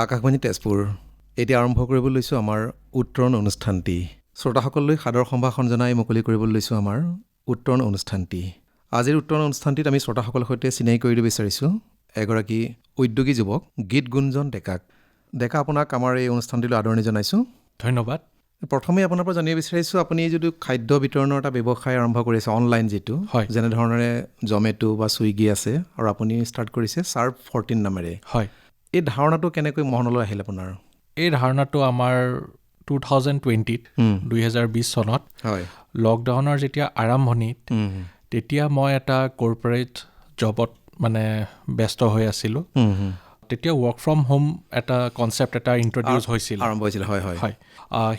আকাশবাণী তেজপুৰ এতিয়া আৰম্ভ কৰিবলৈ লৈছোঁ আমাৰ উত্তৰণ অনুষ্ঠানটি। শ্ৰোতাসকললৈ সাদৰ সম্ভাষণ জনাই মুকলি কৰিবলৈ লৈছোঁ আমাৰ উত্তৰণ অনুষ্ঠানটি। আজিৰ উত্তৰণ অনুষ্ঠানটিত আমি শ্ৰোতাসকলৰ সৈতে চিনাকি কৰি দিব বিচাৰিছোঁ এগৰাকী উদ্যোগী যুৱক গীত গুঞ্জন ডেকাক। ডেকা, আপোনাক আমাৰ এই অনুষ্ঠানটিলৈ আদৰণি জনাইছোঁ। ধন্যবাদ। প্ৰথমে আপোনাৰ পৰা জানিব বিচাৰিছোঁ, আপুনি যিটো খাদ্য বিতৰণৰ এটা ব্যৱসায় আৰম্ভ কৰিছে অনলাইন, যিটো যেনেধৰণে জমেটো বা ছুইগি আছে, আৰু আপুনি ষ্টাৰ্ট কৰিছে চাৰ্ভ 14 নামেৰে। হয়, এই ধাৰণাটো কেনেকৈ মনলৈ আহিল আপোনাৰ? এই ধাৰণাটো আমাৰ 2020 চনত লকডাউনৰ যেতিয়া আৰম্ভণিত, তেতিয়া মই এটা কৰ্পৰেট জবত মানে ব্যস্ত হৈ আছিলোঁ। তেতিয়া ৱৰ্ক ফ্ৰম হোম এটা কনচেপ্ট এটা ইণ্ট্ৰডিউচ হৈছিল, আৰম্ভ হৈছিল। হয় হয় হয়।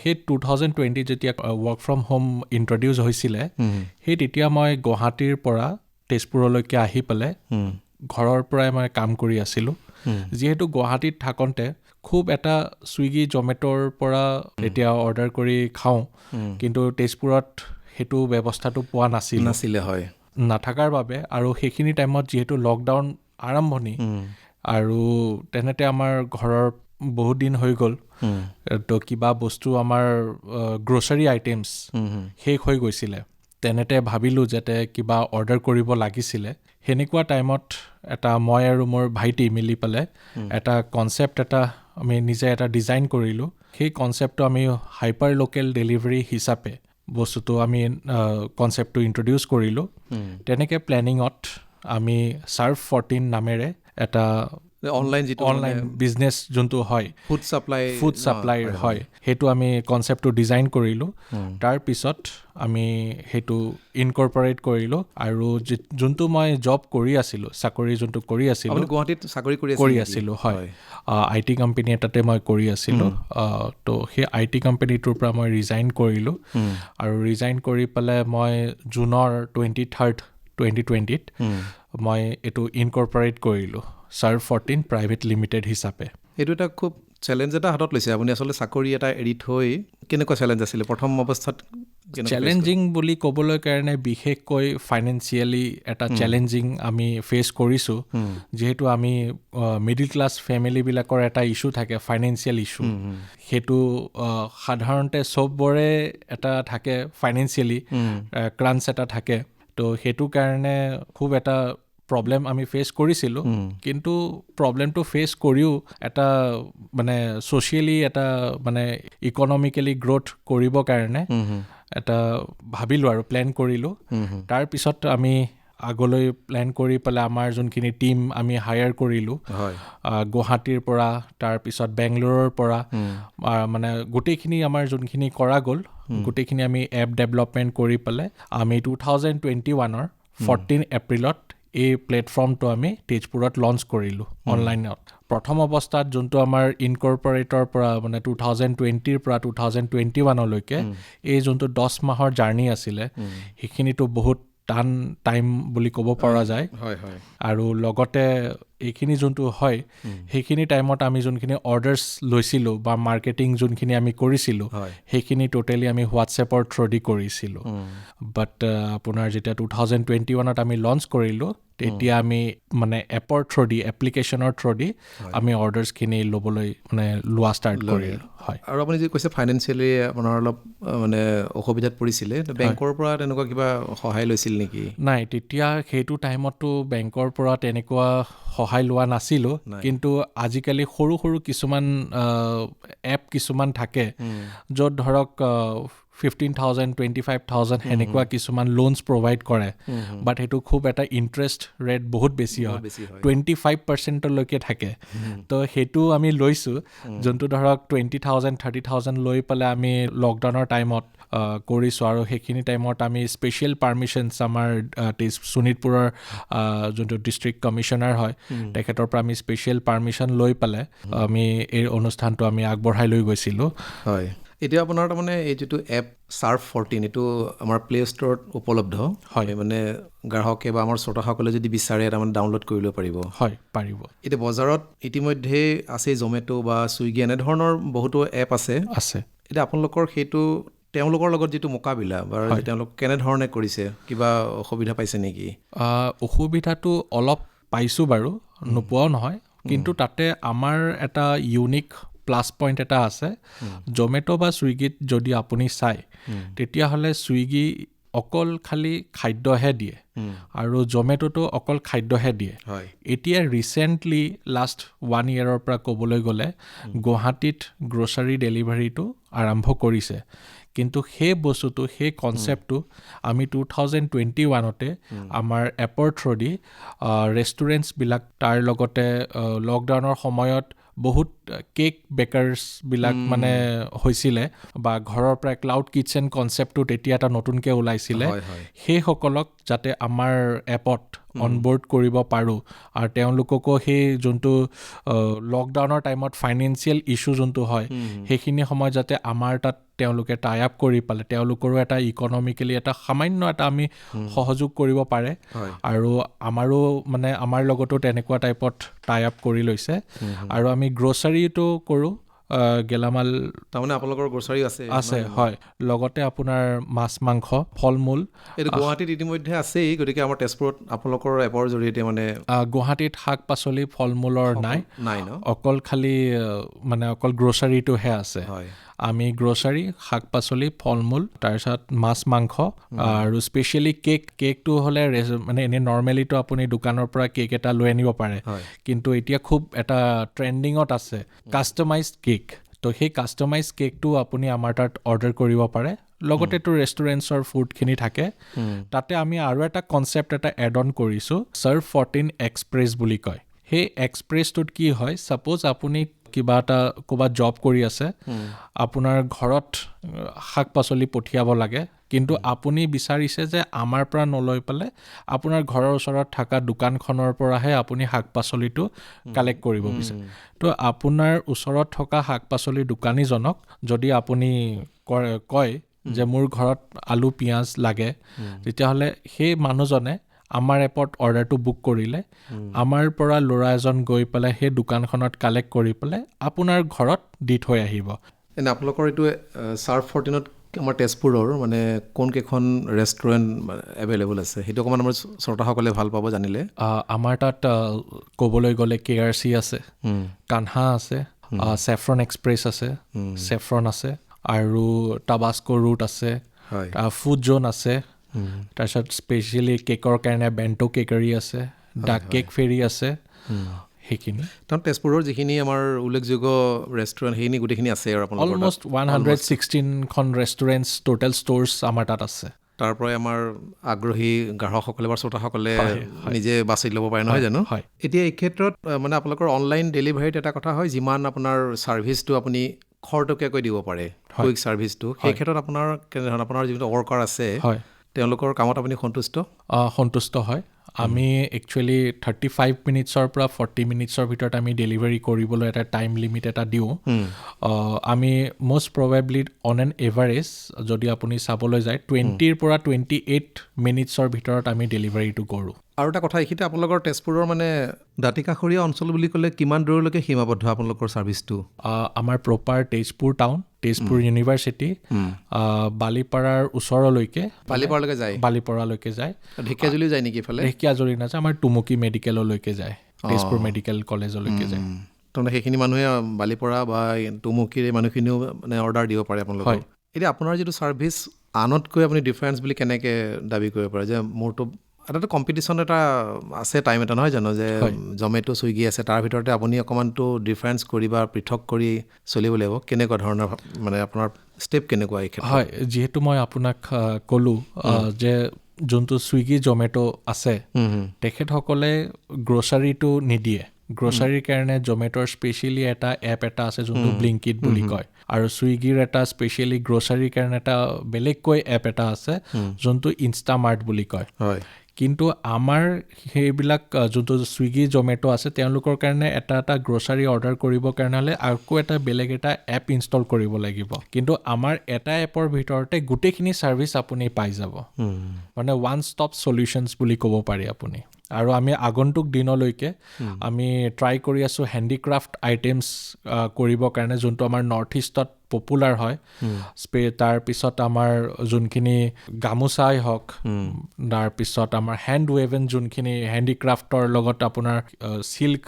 সেই 2020 যেতিয়া ৱৰ্ক ফ্ৰম হোম ইণ্ট্ৰডিউচ হৈছিলে, সেই তেতিয়া মই গুৱাহাটীৰ পৰা তেজপুৰলৈকে আহি পেলাই ঘৰৰ পৰাই মই কাম কৰি আছিলোঁ। যিহেতু গুৱাহাটীত থাকোঁতে খুব এটা ছুইগি জমেট'ৰ পৰা এতিয়া অৰ্ডাৰ কৰি খাওঁ, কিন্তু তেজপুৰত সেইটো ব্যৱস্থাটো পোৱা নাছিলে, হয়, নাথাকাৰ বাবে। আৰু সেইখিনি টাইমত যিহেতু লকডাউন আৰম্ভণি, আৰু তেনেতে আমাৰ ঘৰৰ বহুত দিন হৈ গ'ল, তো কিবা বস্তু আমাৰ গ্ৰ'চাৰী আইটেমছ শেষ হৈ গৈছিলে। তেনেতে ভাবিলোঁ যাতে কিবা অৰ্ডাৰ কৰিব লাগিছিলে। সেনেকুৱা টাইমত মই আৰু মোৰ ভাইটি মিলি পেলাই এটা কনচেপ্ট আমি নিজে এটা ডিজাইন কৰিলোঁ। সেই কনচেপ্টটো আমি হাইপাৰ লোকেল ডেলিভাৰী হিচাপে বস্তুটো আমি কনচেপ্টটো ইণ্ট্ৰডিউচ কৰিলোঁ। তেনেকৈ প্লেনিঙত আমি চাৰ্ভ 14 নামেৰে এটা অনলাইন বিজনেছ যোনটো হয়, ফুড ছাপ্লাই হয়, সেইটো আমি কনচেপ্টটো ডিজাইন কৰিলোঁ। তাৰপিছত আমি সেইটো ইনকৰ্পৰেট কৰিলোঁ। আৰু যোনটো মই জব কৰি আছিলোঁ, চাকৰি যোনটো কৰি আছিলোঁ, গুৱাহাটীত চাকৰি কৰি আছিলোঁ, হয়, IT কোম্পানী এটাতে মই কৰি আছিলোঁ। তো সেই IT কোম্পানীটোৰ পৰা মই ৰিজাইন কৰিলোঁ। আৰু ৰিজাইন কৰি পেলাই মই জুনৰ 23rd, 2020ত মই এইটো ইনকৰ্পৰেট কৰিলোঁ চাৰ্ভ 14 প্ৰাইভেট লিমিটেড হিচাপে। এইটো এটা খুব চেলেঞ্জ এটা হাতত লৈছে আপুনি। আচলতে চাকৰি এটা এৰি থৈ কেনেকুৱা চেলেঞ্জ আছিলে প্ৰথম অৱস্থাত? চেলেঞ্জিং বুলি ক'বলৈ কাৰণে বিশেষকৈ ফাইনেন্সিয়েলি এটা চেলেঞ্জিং আমি ফেচ কৰিছোঁ। যিহেতু আমি মিডিল ক্লাছ ফেমিলিবিলাকৰ এটা ইছ্যু থাকে, ফাইনেন্সিয়েল ইছ্যু। সেইটো সাধাৰণতে চবৰে এটা থাকে, ফাইনেন্সিয়েলি ক্ৰাঞ্চ এটা থাকে। তো সেইটো কাৰণে খুব এটা প্ৰব্লেম আমি ফেচ কৰিছিলোঁ। কিন্তু প্ৰব্লেমটো ফেচ কৰিও এটা মানে ছ'চিয়েলি এটা মানে ইকনমিকেলি গ্ৰ'থ কৰিবৰ কাৰণে এটা ভাবিলোঁ আৰু প্লেন কৰিলোঁ। তাৰপিছত আমি আগলৈ প্লেন কৰি পেলাই আমাৰ যোনখিনি টীম আমি হায়াৰ কৰিলোঁ গুৱাহাটীৰ পৰা, তাৰপিছত বেংগলোৰৰ পৰা, মানে গোটেইখিনি আমাৰ যোনখিনি কৰা গ'ল, গোটেইখিনি আমি এপ ডেভেলপমেণ্ট কৰি পেলাই আমি 2021ৰ 14 এপ্ৰিলত এই প্লেটফৰ্মটো আমি তেজপুৰত লঞ্চ কৰিলোঁ অনলাইনত। প্ৰথম অৱস্থাত যোনটো আমাৰ ইনকৰ্পৰেটৰ পৰা মানে 2020ৰ পৰা 2021লৈকে এই যোনটো 10 মাহৰ জাৰ্ণি আছিলে, সেইখিনিতো বহুত টান টাইম বুলি ক'ব পৰা যায়। আৰু লগতে এইখিনি যোনটো হয়, সেইখিনি টাইমত আমি যোনখিনি অৰ্ডাৰ্ছ লৈছিলোঁ বা মাৰ্কেটিং যোনখিনি আমি কৰিছিলোঁ, সেইখিনি টোটেলি আমি হোৱাটছএপৰ থ্ৰুদি কৰিছিলোঁ। বাট আপোনাৰ যেতিয়া 2021ত আমি লঞ্চ কৰিলোঁ, তেতিয়া আমি মানে এপৰ থ্ৰুদি, এপ্লিকেশ্যনৰ থ্ৰুদি আমি অৰ্ডাৰ্ছখিনি ল'বলৈ মানে লোৱা ষ্টাৰ্ট কৰিলোঁ। হয়। আৰু আপুনি যি কৈছে ফাইনেন্সিয়েলি আপোনাৰ অলপ মানে অসুবিধাত পৰিছিলে, বেংকৰ পৰা তেনেকুৱা কিবা সহায় লৈছিল নেকি? নাই, তেতিয়া সেইটো টাইমতো বেংকৰ পৰা তেনেকুৱা সহায় লোৱা নাছিলোঁ। কিন্তু আজিকালি সৰু সৰু কিছুমান এপ কিছুমান থাকে, য'ত ধৰক 15,000, 25,000 সেনেকুৱা কিছুমান লোনছ প্ৰভাইড কৰে। বাট সেইটো খুব এটা ইণ্টাৰেষ্ট ৰেট বহুত বেছি হয়, 25%লৈকে থাকে। তো সেইটো আমি লৈছোঁ, যোনটো ধৰক 20,000, 30,000 লৈ পেলাই আমি লকডাউনৰ টাইমত কৰিছোঁ। আৰু সেইখিনি টাইমত আমি স্পেচিয়েল পাৰ্মিশ্যনছ আমাৰ শোণিতপুৰৰ যোনটো ডিষ্ট্ৰিক্ট কমিশ্যনাৰ হয়, তেখেতৰ পৰা আমি স্পেচিয়েল পাৰ্মিশ্যন লৈ পেলাই আমি এই অনুষ্ঠানটো আমি আগবঢ়াই লৈ গৈছিলোঁ। হয়। এতিয়া আপোনাৰ তাৰমানে এই যিটো এপ চাৰ্ভ 14, এইটো আমাৰ প্লে ষ্ট'ৰত উপলব্ধ হয়। মানে গ্ৰাহকে বা আমাৰ শ্ৰোতাসকলে যদি বিচাৰে তাৰমানে ডাউনলোড কৰি ল'ব পাৰিব। হয়, পাৰিব। এতিয়া বজাৰত ইতিমধ্যে আছে জমেটো বা ছুইগি, এনেধৰণৰ বহুতো এপ আছে। এতিয়া আপোনালোকৰ সেইটো তেওঁলোকৰ লগত যিটো মোকাবিলা বা তেওঁলোক কেনেধৰণে কৰিছে, কিবা অসুবিধা পাইছে নেকি? অসুবিধাটো অলপ পাইছোঁ বাৰু, নোপোৱাও নহয়। কিন্তু তাতে আমাৰ এটা ইউনিক প্লাছ পইণ্ট এটা আছে জমেট' বা ছুইগিত যদি আপুনি চায় তেতিয়াহ'লে ছুইগি অকল খালি খাদ্যহে দিয়ে আৰু জমেট'টো অকল খাদ্যহে দিয়ে এতিয়া ৰিচেণ্টলি লাষ্ট 1 yearৰ পৰা ক'বলৈ গ'লে গুৱাহাটীত গ্ৰ'চাৰী ডেলিভাৰীটো আৰম্ভ কৰিছে কিন্তু সেই বস্তুটো সেই কনচেপ্টটো আমি 2021তে আমাৰ এপৰ থ্ৰুদি ৰেষ্টুৰেণ্টছবিলাক তাৰ লগতে লকডাউনৰ সময়ত বহুত কেক বেকাৰ্ছবিলাক মানে হৈছিলে বা ঘৰৰ পৰা ক্লাউড কিটচেন কনচেপ্টটো তেতিয়া এটা নতুনকৈ ওলাইছিলে সেইসকলক যাতে আমাৰ এপত অনবোৰ্ড কৰিব পাৰোঁ আৰু তেওঁলোককো সেই যোনটো লকডাউনৰ টাইমত ফাইনেন্সিয়েল ইছ্যু যোনটো হয় সেইখিনি সময়ত যাতে আমাৰ তাত তেওঁলোকে টাই আপ কৰি পালে তেওঁলোকৰো এটা ইকনমিকেলি এটা সামান্য এটা আমি সহযোগ কৰিব পাৰে আৰু আমাৰো মানে আমাৰ লগতো তেনেকুৱা টাইপত টাই আপ কৰি লৈছে আৰু আমি গ্ৰ'চাৰীটো কৰোঁ গেলামাল তাৰমানে আপোনালোকৰ গ্ৰ'চাৰী আছে হয় লগতে আপোনাৰ মাছ মাংস ফল মূল এইটো গুৱাহাটীত ইতিমধ্যে আছেই গতিকে আমাৰ তেজপুৰত আপোনালোকৰ এপৰ জৰিয়তে মানে গুৱাহাটীত শাক পাচলি ফল মূলৰ নাই ন অকল খালি মানে অকল গ্ৰ'চাৰীটোহে আছে আমি গ্ৰ'চাৰী শাক পাচলি ফল মূল তাৰপিছত মাছ মাংস আৰু স্পেচিয়েলি কেকটো হ'লে মানে এনেই নৰ্মেলিটো আপুনি দোকানৰ পৰা কেক এটা লৈ আনিব পাৰে কিন্তু এতিয়া খুব এটা ট্ৰেণ্ডিঙত আছে কাষ্টমাইজড কেক তো সেই কাষ্টমাইজ কেকটো আপুনি আমাৰ তাত অৰ্ডাৰ কৰিব পাৰে লগতেতো ৰেষ্টুৰেণ্টছৰ ফুডখিনি থাকে তাতে আমি আৰু এটা কনচেপ্ট এটা এড অন কৰিছোঁ চাৰ্ভ 14 এক্সপ্ৰেছ বুলি কয় সেই এক্সপ্ৰেছটোত কি হয় ছাপ'জ আপুনি কিবা এটা ক'ৰবাত জব কৰি আছে আপোনাৰ ঘৰত শাক পাচলি পঠিয়াব লাগে কিন্তু আপুনি বিচাৰিছে যে আমাৰ পৰা নলৈ পেলাই আপোনাৰ ঘৰৰ ওচৰত থকা দোকানখনৰ পৰাহে আপুনি শাক পাচলিটো কালেক্ট কৰিব বিচাৰে তো আপোনাৰ ওচৰত থকা শাক পাচলিৰ দোকানীজনক যদি আপুনি কয় যে মোৰ ঘৰত আলু পিঁয়াজ লাগে তেতিয়াহ'লে সেই মানুহজনে আমাৰ এপত অৰ্ডাৰটো বুক কৰিলে আমাৰ পৰা ল'ৰা এজন গৈ পেলাই সেই দোকানখনত কালেক্ট কৰি পেলাই আপোনাৰ ঘৰত দি থৈ আহিব এনে আপোনালোকৰ এইটো চাৰ্ভ 14ত আমাৰ তেজপুৰৰ মানে কোনকেইখন ৰেষ্টুৰেণ্ট এভেইলেবল আছে সেইটো অকণমান আমাৰ শ্ৰোতাসকলে ভাল পাব জানিলে আমাৰ তাত ক'বলৈ গ'লে KRC আছে কানহা আছে চেফ্ৰন এক্সপ্ৰেছ আছে চেফ্ৰন আছে আৰু টাবাস্কো ৰুট আছে ফুড জ'ন আছে তাৰপিছত স্পেচিয়েলি কেকৰ কাৰণে বেণ্টো কেকাৰী আছে ডাক কেক ফেৰী আছে সেইখিনি কাৰণ তেজপুৰৰ যিখিনি আমাৰ উল্লেখযোগ্য ৰেষ্টুৰেণ্ট সেইখিনি গোটেইখিনি আছে আৰু আপোনালোকৰ অলমষ্ট 116খন ৰেষ্টুৰেণ্টছ টোটেল ষ্ট'ৰ্ছ আমাৰ তাত আছে তাৰ পৰাই আমাৰ আগ্ৰহী গ্ৰাহকসকলে বা শ্ৰোতাসকলে নিজে বাছি ল'ব পাৰে নহয় জানো এতিয়া এই ক্ষেত্ৰত মানে আপোনালোকৰ অনলাইন ডেলিভাৰীত এটা কথা হয় যিমান আপোনাৰ ছাৰ্ভিচটো আপুনি খৰতকীয়াকৈ দিব পাৰে কুইক ছাৰ্ভিচটো সেই ক্ষেত্ৰত আপোনাৰ কেনেধৰণৰ আপোনাৰ যিটো ৱৰ্কাৰ আছে তেওঁলোকৰ কামত আপুনি সন্তুষ্ট হয় আমি একচুৱেলি 35 মিনিটছৰ পৰা 40 মিনিটছৰ ভিতৰত আমি ডেলিভাৰী কৰিবলৈ এটা টাইম লিমিট এটা দিওঁ আমি most probably on an average যদি আপুনি চাবলৈ যায় 20ৰ পৰা 28 মিনিটছৰ ভিতৰত আমি ডেলিভাৰীটো কৰোঁ আৰু এটা কথা এইখিনিতে আপোনালোকৰ তেজপুৰৰ মানে দাঁতিকাষৰীয়া অঞ্চল বুলি ক'লে কিমান দূৰলৈকে সীমাবদ্ধ আপোনালোকৰ ছাৰ্ভিচটো আমাৰ proper Tezpur town Tezpur university বালিপাৰাৰ ওচৰলৈকে বালিপাৰালৈকে যায় ঢেকীয়াজুলি যায় নেকি ইফালে ঢেকীয়াজুলি নাযায় আমাৰ টুমুকি মেডিকেললৈকে যায় তেজপুৰ মেডিকেল কলেজলৈকে যায় তাৰমানে সেইখিনি মানুহে বালিপৰা বা টুমুকিৰ মানুহখিনিও মানে অৰ্ডাৰ দিব পাৰে আপোনালোকক এতিয়া আপোনাৰ যিটো ছাৰ্ভিচ আনতকৈ আপুনি ডিফাৰেঞ্চ বুলি কেনেকৈ দাবী কৰিব পাৰে যে মোৰতো এটাতো কম্পিটিশ্যন এটা আছে টাইম এটা নহয় জানো যে জমেট' ছুইগি আছে তাৰ ভিতৰতে আপুনি অকণমানতো ডিফাৰেঞ্চ কৰি বা পৃথক কৰি চলিব লাগিব কেনেকুৱা ধৰণৰ মানে আপোনাৰ ষ্টেপ কেনেকুৱা এই ক্ষেত্ৰত হয় যিহেতু মই আপোনাক ক'লোঁ যে যোনটো ছুইগি জমেট' আছে তেখেতসকলে গ্ৰ'চাৰীটো নিদিয়ে গ্ৰ'চাৰীৰ কাৰণে জমেট'ৰ স্পেচিয়েলি এটা এপ এটা আছে যোনটো ব্লিংকিট বুলি কয় আৰু ছুইগিৰ এটা স্পেচিয়েলি গ্ৰ'চাৰীৰ কাৰণে এটা বেলেগকৈ এপ এটা আছে যোনটো ইনষ্টামাৰ্ট বুলি কয় কিন্তু আমাৰ সেইবিলাক যোনটো ছুইগি জমেট' আছে তেওঁলোকৰ কাৰণে এটা গ্ৰ'চাৰী অৰ্ডাৰ কৰিবৰ কাৰণে হ'লে আকৌ এটা বেলেগ এটা এপ ইনষ্টল কৰিব লাগিব কিন্তু আমাৰ এটা এপৰ ভিতৰতে গোটেইখিনি ছাৰ্ভিচ আপুনি পাই যাব মানে ওৱান ষ্টপ চলিউশ্যনছ বুলি ক'ব পাৰি আপুনি আৰু আমি আগন্তুক দিনলৈকে আমি ট্ৰাই কৰি আছোঁ হেণ্ডিক্ৰাফ্ট আইটেমছ কৰিবৰ কাৰণে যোনটো আমাৰ নৰ্থ ইষ্টত পপুলাৰ হয় তাৰপিছত আমাৰ যোনখিনি গামোচাই হওক তাৰপিছত আমাৰ হেণ্ড ৱেভেন যোনখিনি হেণ্ডিক্ৰাফ্টৰ লগত আপোনাৰ চিল্ক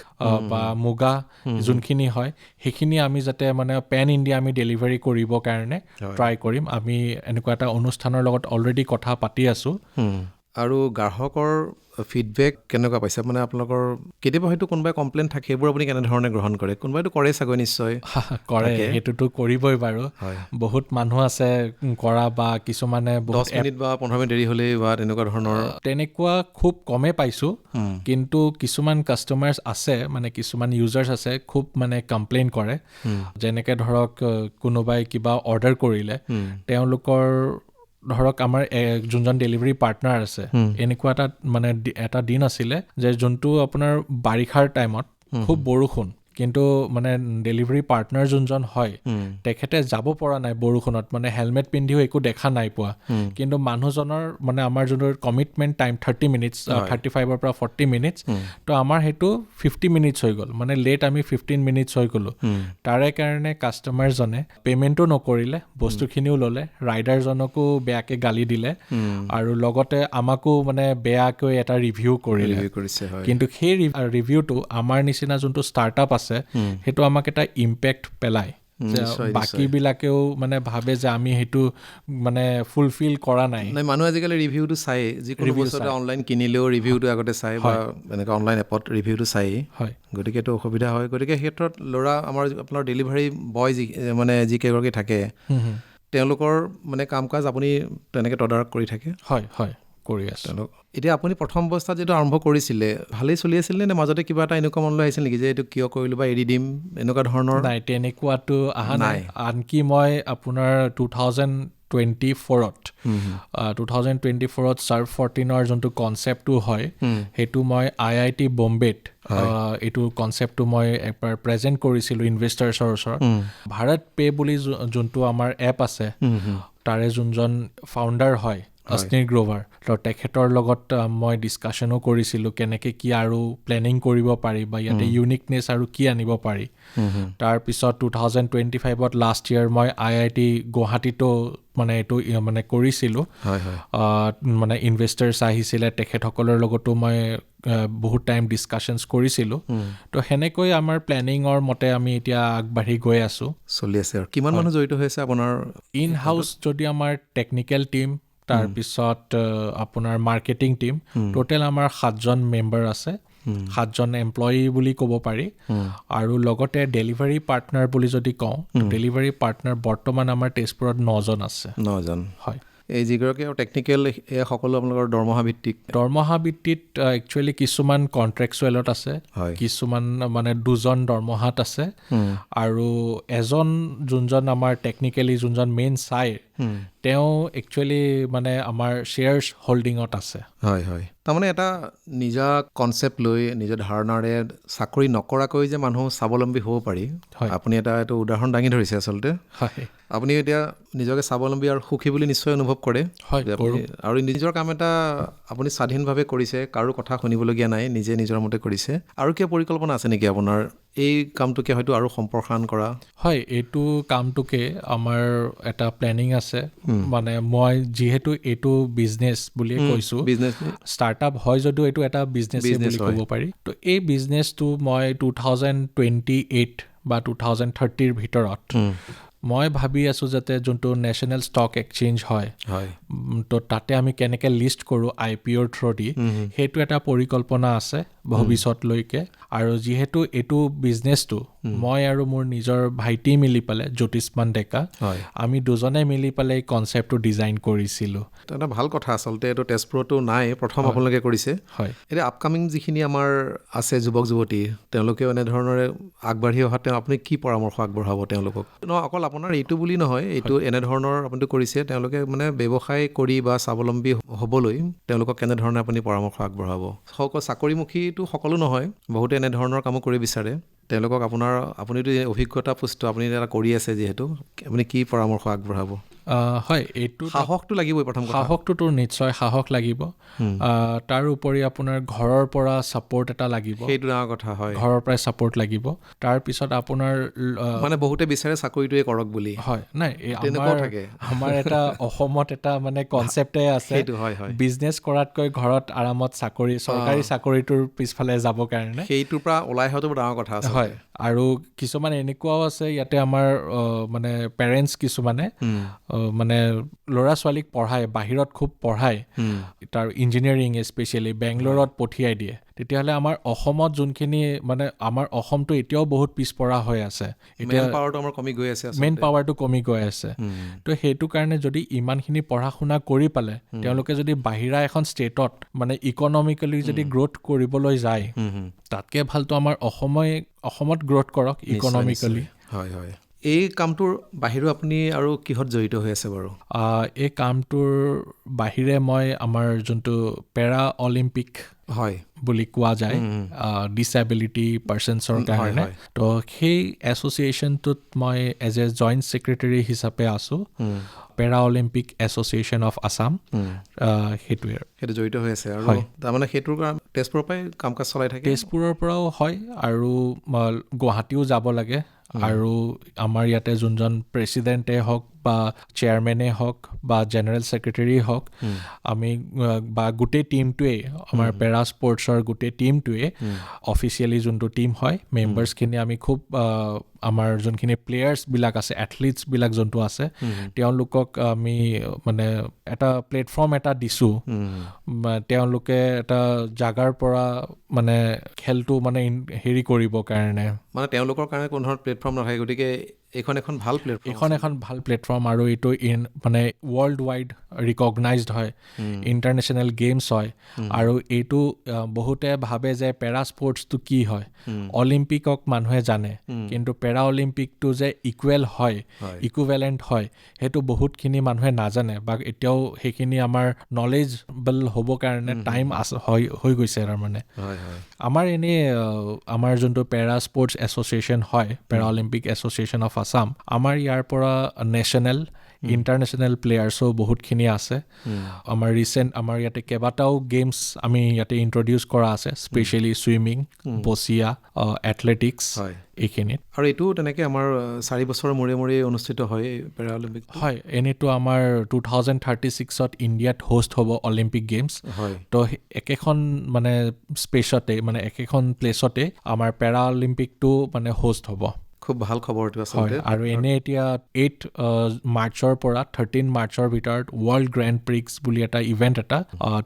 বা মুগা যোনখিনি হয় সেইখিনি আমি যাতে মানে পেন ইণ্ডিয়া আমি ডেলিভাৰী কৰিবৰ কাৰণে ট্ৰাই কৰিম আমি এনেকুৱা এটা অনুষ্ঠানৰ লগত অলৰেডি কথা পাতি আছোঁ আৰু গ্ৰাহকৰ ফিডবেক কেনেকুৱা পাইছে মানে আপোনালোকৰ কেতিয়াবা হয়তো কোনোবাই কমপ্লেইন থাকে সেইবোৰ আপুনি কেনেধৰণে গ্ৰহণ কৰে কোনোবাইতো কৰে চাগৈ নিশ্চয় কৰে সেইটোতো কৰিবই বাৰু বহুত মানুহ আছে কৰা বা কিছুমানে 10 মিনিট বা 15 মিনিট দেৰি হ'লেই বা তেনেকুৱা ধৰণৰ তেনেকুৱা খুব কমেই পাইছোঁ কিন্তু কিছুমান কাষ্টমাৰ্ছ আছে মানে কিছুমান ইউজাৰ্ছ আছে খুব মানে কমপ্লেইন কৰে যেনেকৈ ধৰক কোনোবাই কিবা অৰ্ডাৰ কৰিলে তেওঁলোকৰ ধৰক আমাৰ যোনজন ডেলিভাৰী পাৰ্টনাৰ আছে এনেকুৱা এটা দিন আছিলে যে যোনটো আপোনাৰ বাৰিষাৰ টাইমত খুব বৰষুণ কিন্তু মানে ডেলিভাৰী পাৰ্টনাৰ যোনজন হয় তেখেতে যাব পৰা নাই বৰষুণত মানে হেলমেট পিন্ধিও একো দেখা নাই পোৱা কিন্তু মানুহজনৰ মানে আমাৰ যোনটো কমিটমেণ্ট টাইম 30 মিনিটছ 35ৰ পৰা 40 মিনিটছ তো আমাৰ সেইটো 50 মিনিটছ হৈ গ'ল মানে লেট আমি 15 মিনিটছ হৈ গ'লোঁ তাৰে কাৰণে কাষ্টমাৰজনে পে'মেণ্টো নকৰিলে বস্তুখিনিও ল'লে ৰাইডাৰজনকো বেয়াকৈ গালি দিলে আৰু লগতে আমাকো মানে বেয়াকৈ এটা ৰিভিউ কৰিলে কিন্তু সেই ৰিভিউটো আমাৰ নিচিনা যোনটো ষ্টাৰ্টআপ আছে সেইটো আমাক এটা ইম্পেক্ট পেলায় বাকীবিলাকেও মানে ভাবে যে আমি সেইটো মানে ফুলফিল কৰা নাই মানুহ আজিকালি ৰিভিউটো চাই যিকোনো বস্তু এটা অনলাইন কিনিলেও ৰিভিউটো আগতে চাই বা এনেকুৱা অনলাইন এপত ৰিভিউটো চাই গতিকে এইটো অসুবিধা হয় গতিকে সেই ক্ষেত্ৰত ল'ৰা আমাৰ আপোনাৰ ডেলিভাৰী বয় মানে যিকেইগৰাকী থাকে তেওঁলোকৰ মানে কাম কাজ আপুনি তেনেকৈ তদাৰক কৰি থাকে হয় কৰি আছোঁ এতিয়া আপুনি প্ৰথম অৱস্থাত যিটো আৰম্ভ কৰিছিলে ভালেই চলি আছিলে নে মাজতে কিবা এটা এনেকুৱা মনলৈ আহিছিল নেকি যে এইটো কিয় কৰিলোঁ বা এৰি দিম এনেকুৱা ধৰণৰ নাই তেনেকুৱাটো অহা নাই আনকি মই আপোনাৰ 2024ত চাৰ্ফ 14ৰ যোনটো কনচেপ্টটো হয় সেইটো মই IIT বম্বেত এইটো কনচেপ্টটো মই একবাৰ প্ৰেজেণ্ট কৰিছিলোঁ ইনভেষ্টাৰ্ছৰ ওচৰত ভাৰত পে বুলি যোনটো আমাৰ এপ আছে তাৰে যোনজন ফাউণ্ডাৰ হয় অস্নিৰ গ্ৰোভাৰ তো তেখেতৰ লগত মই ডিছকাশ্যনো কৰিছিলোঁ কেনেকৈ কি আৰু প্লেনিং কৰিব পাৰি বা ইয়াতে ইউনিকনেছ আৰু কি আনিব পাৰি তাৰপিছত 2025ত লাষ্ট ইয়েৰ মই IIT গুৱাহাটীতো মানে এইটো মানে কৰিছিলোঁ মানে ইনভেষ্টাৰ্ছ আহিছিলে তেখেতসকলৰ লগতো মই বহুত টাইম ডিছকাশ্যনছ কৰিছিলোঁ তো সেনেকৈ আমাৰ প্লেনিঙৰ মতে আমি এতিয়া আগবাঢ়ি গৈ আছোঁ চলি আছে আৰু কিমান মানুহ জড়িত হৈ আছে আপোনাৰ ইন হাউচ যদি আমাৰ টেকনিকেল টিম তাৰপিছত আপোনাৰ মাৰ্কেটিং টিম টোটেল আমাৰ 7জন মেম্বাৰ আছে 7জন এমপ্লয়ী বুলি ক'ব পাৰি আৰু লগতে ডেলিভাৰী পাৰ্টনাৰ বুলি যদি কওঁ ডেলিভাৰী পাৰ্টনাৰ বৰ্তমান আমাৰ তেজপুৰত 9জন আছে 9জন হয় এই যিগৰাকী আৰু টেকনিকেল এয়া সকলো আপোনালোকৰ দৰমহা ভিত্তিত একচুৱেলি কিছুমান কণ্ট্ৰেকচুৱেলত আছে কিছুমান মানে 2জন দৰমহাত আছে আৰু এজন যোনজন আমাৰ টেকনিকেলি যোনজন মেইন চাই তেওঁ একচুৱেলি মানে আমাৰ শ্বেয়াৰ্ছ হোল্ডিঙত আছে হয় তাৰমানে এটা নিজা কনচেপ্ট লৈ নিজৰ ধাৰণাৰে চাকৰি নকৰাকৈ যে মানুহ স্বাৱলম্বী হ'ব পাৰি আপুনি এইটো উদাহৰণ দাঙি ধৰিছে আচলতে আপুনি এতিয়া নিজকে স্বাৱলম্বী আৰু সুখী বুলি নিশ্চয় অনুভৱ কৰে আৰু নিজৰ কাম এটা আপুনি স্বাধীনভাৱে কৰিছে কাৰো কথা শুনিবলগীয়া নাই নিজে নিজৰ মতে কৰিছে আৰু কিয় পৰিকল্পনা আছে নেকি আপোনাৰ এই কামটোকে হয়তো আৰু সম্প্ৰসাৰণ কৰা হয় এইটো কামটোকে আমাৰ এটা প্লেনিং আছে মানে মই যিহেতু এইটো বিজনেছ বুলিয়ে কৈছোঁ ষ্টাৰ্টআপ হয় যদিও এইটো এটা বিজনেছ বুলি ক'ব পাৰি তো এই বিজনেছটো মই 2028 বা 2030ৰ ভিতৰত মই ভাবি আছোঁ যাতে যোনটো নেশ্যনেল ষ্টক এক্সচেঞ্জ হয় তো তাতে আমি কেনেকৈ লিষ্ট কৰোঁ IPOৰ থ্ৰুদি সেইটো এটা পৰিকল্পনা আছে ভৱিষ্যতলৈকে আৰু যিহেতু এইটো বিজনেছটো মই আৰু মোৰ নিজৰ ভাইটি মিলি পেলাই জ্যোতিষ্মান ডেকা আমি দুজনে মিলি পেলাই এই কনচেপ্টটো ডিজাইন কৰিছিলোঁ এটা ভাল কথা আচলতে এইটো তেজপুৰতো নাই প্ৰথম আপোনালোকে কৰিছে এতিয়া আপকামিং যিখিনি আমাৰ আছে যুৱক যুৱতী তেওঁলোকেও এনেধৰণৰে আগবাঢ়ি অহাত আপুনি কি পৰামৰ্শ আগবঢ়াব তেওঁলোকক অকল আপোনাৰ এইটো বুলি নহয় এইটো এনেধৰণৰ আপুনিতো কৰিছে তেওঁলোকে মানে ব্যৱসায় কৰি বা স্বাৱলম্বী হ'বলৈ তেওঁলোকক কেনেধৰণে আপুনি পৰামৰ্শ আগবঢ়াব চাকৰিমুখীটো সকলো নহয় বহুতে এনেধৰণৰ কামো কৰি বিচাৰে তেওঁলোকক আপুনিতো অভিজ্ঞতা পুষ্ট আপুনি এটা কৰি আছে যিহেতু আপুনি কি পৰামৰ্শ আগবঢ়াব হয়, এইটো সাহসটো লাগিবই প্ৰথম কথা। সাহসটোতো নিশ্চয় সাহস লাগিব। তাৰ উপৰি আপোনাৰ ঘৰৰ পৰা ছাপৰ্ট এটা লাগিব, সেইটো ডাঙৰ কথা। হয়, ঘৰৰ পৰাই ছাপৰ্ট লাগিব। তাৰপিছত আপোনাৰ মানে বহুতে বিচাৰে চাকৰিটোৱে কৰক বুলি। হয়, নাই তেনেকুৱাও থাকে। আমাৰ এটা অসমত এটা মানে কনচেপ্টে আছে, সেইটো হয় হয়, বিজনেছ কৰাতকৈ ঘৰত আৰামত চৰকাৰী চাকৰিটোৰ পিছফালে যাবৰ কাৰণে। সেইটোৰ পৰা ওলাই অহাটো ডাঙৰ কথা আচলতে। হয়, আৰু কিছুমান এনেকুৱাও আছে ইয়াতে আমাৰ মানে পেৰেণ্টছ কিছুমানে মানে ল'ৰা ছোৱালীক পঢ়ায়, বাহিৰত খুব পঢ়ায়, তাৰ ইঞ্জিনিয়াৰিং স্পেচিয়েলি বেংগলোৰত পঠিয়াই দিয়ে। তেতিয়াহ'লে আমাৰ অসমত যোনখিনি মানে আমাৰ অসমটো এতিয়াও বহুত পিছপৰা হৈ আছে, এতিয়া মেন পাৱাৰটো আমাৰ কমি গৈ আছে আচলতে। মেইন পাৱাৰটো কমি গৈ আছে। তো সেইটো কাৰণে যদি ইমানখিনি পঢ়া শুনা কৰি পালে তেওঁলোকে যদি বাহিৰা এখন ষ্টেটত মানে ইকনমিকেলি যদি গ্ৰ'থ কৰিবলৈ যায়, তাতকৈ ভালতো আমাৰ অসমত গ্ৰ'থ কৰক ইকনমিকেলি। হয় হয়। এই কামটোৰ বাহিৰেও আপুনি আৰু কিহত জড়িত হৈ আছে বাৰু? এই কামটোৰ বাহিৰে মই আমাৰ যোনটো পেৰা অলিম্পিক হয় বুলি কোৱা যায় ডিছেবিলিটি পাৰ্চনছৰ কাৰণে, তো সেই এছ'চিয়েশ্যনটোত মই এজ এ জইণ্ট ছেক্ৰেটাৰী হিচাপে আছোঁ, পেৰা অলিম্পিক এছ'চিয়েশ্যন অফ আছাম। সেইটোৱে আৰু সেইটো জড়িত হৈ আছে। আৰু তাৰমানে সেইটোৰ কাৰণে তেজপুৰৰ পৰাই কাম কাজ চলাই থাকে? তেজপুৰৰ পৰাও হয়, আৰু গুৱাহাটীও যাব লাগে। আৰু আমাৰ ইয়াতে যোনজন প্ৰেছিডেণ্টে হওক বা চেয়াৰমেনে হওক বা জেনেৰেল ছেক্ৰেটাৰী হওক, আমি বা গোটেই টীমটোৱে, আমাৰ পেৰা স্পৰ্টছৰ গোটেই টীমটোৱে অফিচিয়েলি যোনটো টীম হয়, মেম্বাৰ্ছখিনি আমি খুব আমাৰ যোনখিনি প্লেয়াৰ্ছবিলাক আছে, এথলিটছবিলাক যোনটো আছে, তেওঁলোকক আমি মানে এটা প্লেটফৰ্ম এটা দিছোঁ। তেওঁলোকে এটা জাগাৰ পৰা মানে খেলটো মানে হেৰি কৰিবৰ কাৰণে, মানে তেওঁলোকৰ কাৰণে কোনো ধৰণৰ প্লেটফৰ্ম নাথাকে, গতিকে এইখন এখন ভাল প্লেটফৰ্ম। আৰু এইটো মানে ৱৰ্ল্ড ৱাইড ৰিকগনাইজড হয়, ইণ্টাৰনেশ্যনেল গেমছ হয়। আৰু এইটো বহুতে ভাবে যে পেৰা স্পৰ্টছটো কি হয়, অলিম্পিকক মানুহে জানে, কিন্তু পেৰা অলিম্পিকটো যে ইকুইভেলেণ্ট হয়, সেইটো বহুতখিনি মানুহে নাজানে, বা এতিয়াও সেইখিনি আমাৰ নলেজবল হ'ব কাৰণে টাইম হৈ গৈছে। তাৰমানে আমাৰ এনেই আমাৰ যোনটো পেৰা স্পৰ্টছ এছ'চিয়েশ্যন হয়, পেৰা অলিম্পিক এছ'চিয়েশ্যন অফ আছাম, আমাৰ ইয়াৰ পৰা নেশ্যনেল ইণ্টাৰনেশ্যনেল প্লেয়াৰ্ছো বহুতখিনি আছে। আমাৰ আমাৰ ইয়াতে কেইবাটাও গেমছ আমি ইয়াতে ইন্ট্ৰডিউচ কৰা আছে, স্পেচিয়েলি ছুইমিং, বচিয়া, এথলেটিক্স, এইখিনিত। আৰু এইটো তেনেকৈ আমাৰ 4 বছৰৰ মূৰে মূৰে অনুষ্ঠিত হয় পেৰা অলিম্পিক? হয়, এনেইতো আমাৰ 2036ত ইণ্ডিয়াত হোষ্ট হ'ব অলিম্পিক গেমছ। তো একেখন মানে স্পেচতে, মানে একেখন প্লেচতে আমাৰ পেৰা অলিম্পিকটো মানে হোষ্ট হ'ব। খুব ভাল খবৰটো আচলতে। আৰু এনে এতিয়া 8 মাৰ্চৰ পৰা 13 মাৰ্চৰ ভিতৰত ৱৰ্ল্ড গ্ৰেণ্ড প্ৰিক্স বুলি এটা ইভেণ্ট, এটা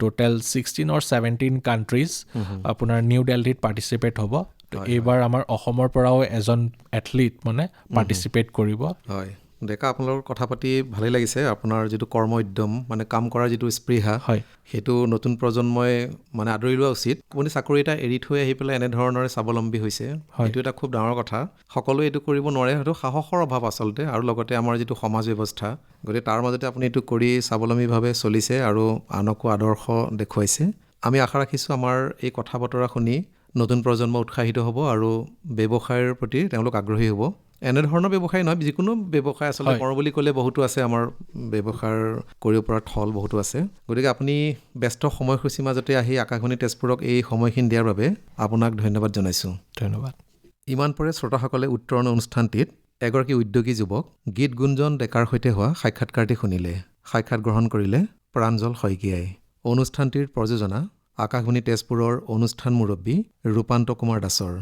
টোটেল 16 or 17 কাণ্ট্ৰিজ আপোনাৰ নিউ দিল্লীত পাৰ্টিচিপেট হ'ব। এইবাৰ আমাৰ অসমৰ পৰাও এজন এথলিট মানে পাৰ্টিচিপেট কৰিব। হয়, ডেকা, আপোনালোকৰ কথা পাতি ভালেই লাগিছে। আপোনাৰ যিটো কৰ্ম উদ্যম, মানে কাম কৰাৰ যিটো স্পৃহা, সেইটো নতুন প্ৰজন্মই মানে আদৰি লোৱা উচিত। আপুনি চাকৰি এটা এৰি থৈ আহি পেলাই এনেধৰণৰে স্বাৱলম্বী হৈছে, এইটো এটা খুব ডাঙৰ কথা। সকলোৱে এইটো কৰিব নোৱাৰে, হয়তো সাহসৰ অভাৱ আচলতে, আৰু লগতে আমাৰ যিটো সমাজ ব্যৱস্থা, গতিকে তাৰ মাজতে আপুনি এইটো কৰি স্বাৱলম্বীভাৱে চলিছে আৰু আনকো আদৰ্শ দেখুৱাইছে। আমি আশা ৰাখিছোঁ আমাৰ এই কথা বতৰা শুনি নতুন প্ৰজন্ম উৎসাহিত হ'ব আৰু ব্যৱসায়ৰ প্ৰতি তেওঁলোক আগ্ৰহী হ'ব। এনেধৰণৰ ব্যৱসায় নহয়, যিকোনো ব্যৱসায় আচলতে কৰোঁ বুলি ক'লে বহুতো আছে, আমাৰ ব্যৱসায়ৰ কৰিব পৰা থল বহুতো আছে। গতিকে আপুনি ব্যস্ত সময়সূচীৰ মাজতে আহি আকাশবাণী তেজপুৰক এই সময়খিনি দিয়াৰ বাবে আপোনাক ধন্যবাদ জনাইছোঁ। ধন্যবাদ। ইমান পৰে শ্ৰোতাসকলে উত্তৰণ অনুষ্ঠানটিত এগৰাকী উদ্যোগী যুৱক গীত গুঞ্জন ডেকাৰ সৈতে হোৱা সাক্ষাৎকাৰটি শুনিলে। সাক্ষাৎ গ্ৰহণ কৰিলে প্ৰাঞ্জল শইকীয়াই। অনুষ্ঠানটিৰ প্ৰযোজনা আকাশবাণী তেজপুৰৰ অনুষ্ঠান মুৰব্বী ৰূপান্ত কুমাৰ দাসৰ।